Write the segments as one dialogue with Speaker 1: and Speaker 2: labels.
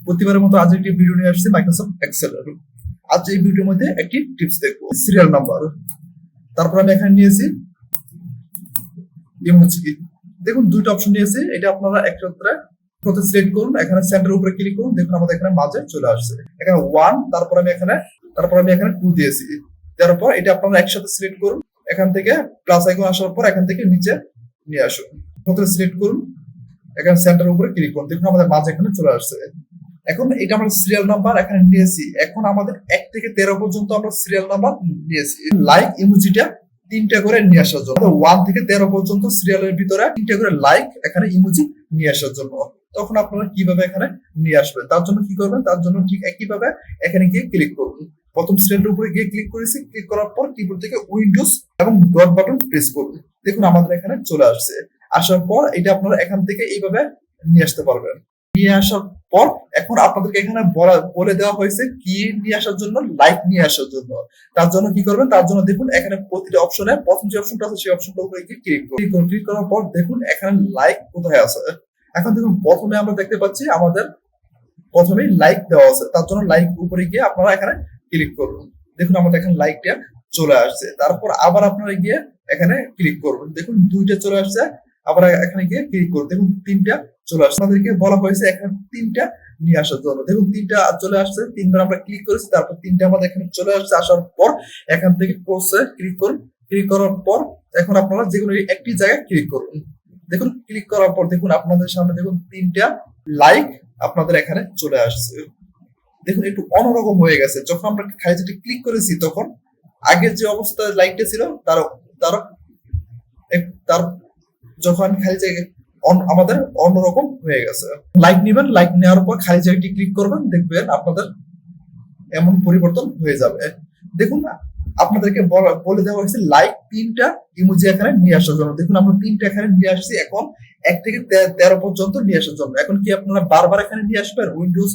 Speaker 1: প্রতিবারের মতো আজ একটি ভিডিও নিয়ে আসছি মাইক্রোসফট এক্সেল এর। আজ এই ভিডিওর মধ্যে একটি টিপস দেখবো, সিরিয়াল নাম্বার। তারপর আমি এখানে নিয়েছি ইমোজি। দেখুন দুইটা অপশন নিয়েছি, এটা আপনারা একসাথে সিলেক্ট করুন, এখানে সেন্টার উপরে ক্লিক করুন, দেখুন আমাদের এখানে মাঝে চলে আসছে এখানে 1, তারপর আমি এখানে 2 দিয়েছি। তারপর এটা আপনারা একসাথে সিলেক্ট করুন, এখান থেকে প্লাস আইকন আসার পর এখান থেকে নিচে নিয়ে আসুন, সিলেক্ট করুন, এখানে সেন্টার উপরে ক্লিক করুন, দেখুন আমাদের মাঝে এখানে চলে আসছে। এখন এটা আমরা সিরিয়াল নাম্বার এখানে নিয়েছি, এখন আমাদের 1 থেকে 13 পর্যন্ত আমরা সিরিয়াল নাম্বার নিয়েছি। লাইক ইমোজিটা 3টা করে নিয়ে আসার জন্য, 1 থেকে 13 পর্যন্ত সিরিয়ালের ভিতরে 3টা করে লাইক এখানে ইমোজি নিয়ে আসার জন্য। তখন আপনারা কিভাবে এখানে নিয়ে আসবেন, তার জন্য কি করবেন, তার জন্য ঠিক একইভাবে এখানে গিয়ে ক্লিক করুন। প্রথম সিরিয়ালের উপরে গিয়ে ক্লিক করেছি, ক্লিক করার পর কিবোর্ড থেকে উইন্ডোজ এবং ডট বাটন প্রেস করুন, দেখুন আমাদের এখানে চলে আসছে। আসার পর এটা আপনারা এখান থেকে এইভাবে নিয়ে আসতে পারবেন। নিয়ে আসার পর এখন আপনাদেরকে এখানে বলে দেওয়া হয়েছে কি নিয়ে আসার জন্য, লাইক নিয়ে আসার জন্য। তার জন্য কি করবেন, তার জন্য দেখুন এখানে প্রতিটা অপশনে প্রথম যে অপশনটা আছে সেই অপশনটার উপরে গিয়ে ক্লিক করুন। ক্লিক করার পর দেখুন এখানে লাইক কোথায় আছে। এখন দেখুন প্রথমে আমরা দেখতে পাচ্ছি আমাদের প্রথমেই লাইক দেওয়া আছে, তার জন্য লাইক উপরে গিয়ে আপনারা এখানে ক্লিক করুন, দেখুন আমাদের এখানে লাইকটা চলে আসছে। তারপর আবার আপনারা গিয়ে এখানে ক্লিক করবেন, দেখুন 2টা চলে আসছে। আবার এখানে গিয়ে ক্লিক করুন, দেখুন 3টা চলে আসছে। আমাদেরকে বলা হয়েছে এখানে 3টা নিয়ে আসার জন্য, দেখুন 3টা চলে আসছে। 3বার আমরা ক্লিক করেছি, তারপর 3টা আমাদের এখানে চলে আসছে। আসার পর এখান থেকে ক্রসে ক্লিক করুন, ক্লিক করার পর এখন আপনারা যেকোনো একটি জায়গায় ক্লিক করুন, দেখুন ক্লিক করার পর দেখুন আপনাদের সামনে দেখুন 3টা লাইক আপনাদের এখানে চলে আসছে। দেখুন একটু অন্যরকম হয়ে গেছে, যখন আমরা খালি যেটা ক্লিক করেছি তখন আগের যে অবস্থা লাইকটা ছিল তার যখন খালি জায়গায় আমাদের অন্যরকম হয়ে গেছে। লাইক নেবেন, লাইক নেওয়ার পর খালি জায়গাটি ক্লিক করবেন, দেখবেন আপনাদের এমন পরিবর্তন হয়ে যাবে। দেখুন আপনাদেরকে বলে দেওয়া হয়েছে লাইক 3টা ইমোজি এখানে নিয়ে আসার জন্য, দেখুন আমরা 3টা এখানে নিয়ে আসছি। এখন 1 থেকে 13 পর্যন্ত নিয়ে আসার জন্য। এখন কি আপনারা বারবার এখানে নিয়ে আসবেন, উইন্ডোজ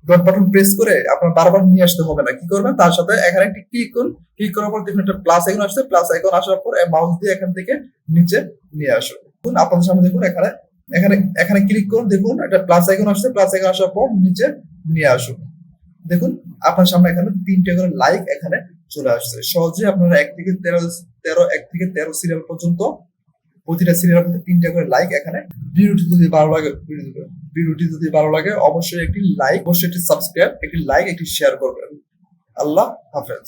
Speaker 1: ডট বাটন প্রেস করে আপনার বারবার নিয়ে আসতে হবে না। কি করবেন, তার সাথে এখানে একটি ক্লিক করুন, ক্লিক করার পর দেখুন একটা প্লাস আইকন আসছে, প্লাস আইকন আসার পর মাউস দিয়ে এখান থেকে নিচে নিয়ে আসুন। দেখুন আপনাদের সামনে দেখুন এখানে ক্লিক করুন, দেখুন একটা প্লাস আইকন আসছে, প্লাস আইকন আসার পর নিচে নিয়ে আসুন। দেখুন আপনার সামনে এখানে 3টা করে লাইক এখানে চলে আসছে। সহজে আপনারা 1 থেকে 13 সিরিয়াল পর্যন্ত প্রতিটা সিরিয়ালের মধ্যে 3টা করে লাইক এখানে। ভিডিওটি যদি ভালো লাগে অবশ্যই একটি লাইক, অবশ্যই একটি সাবস্ক্রাইব, একটি লাইক, একটি শেয়ার করবেন। আল্লাহ হাফেজ।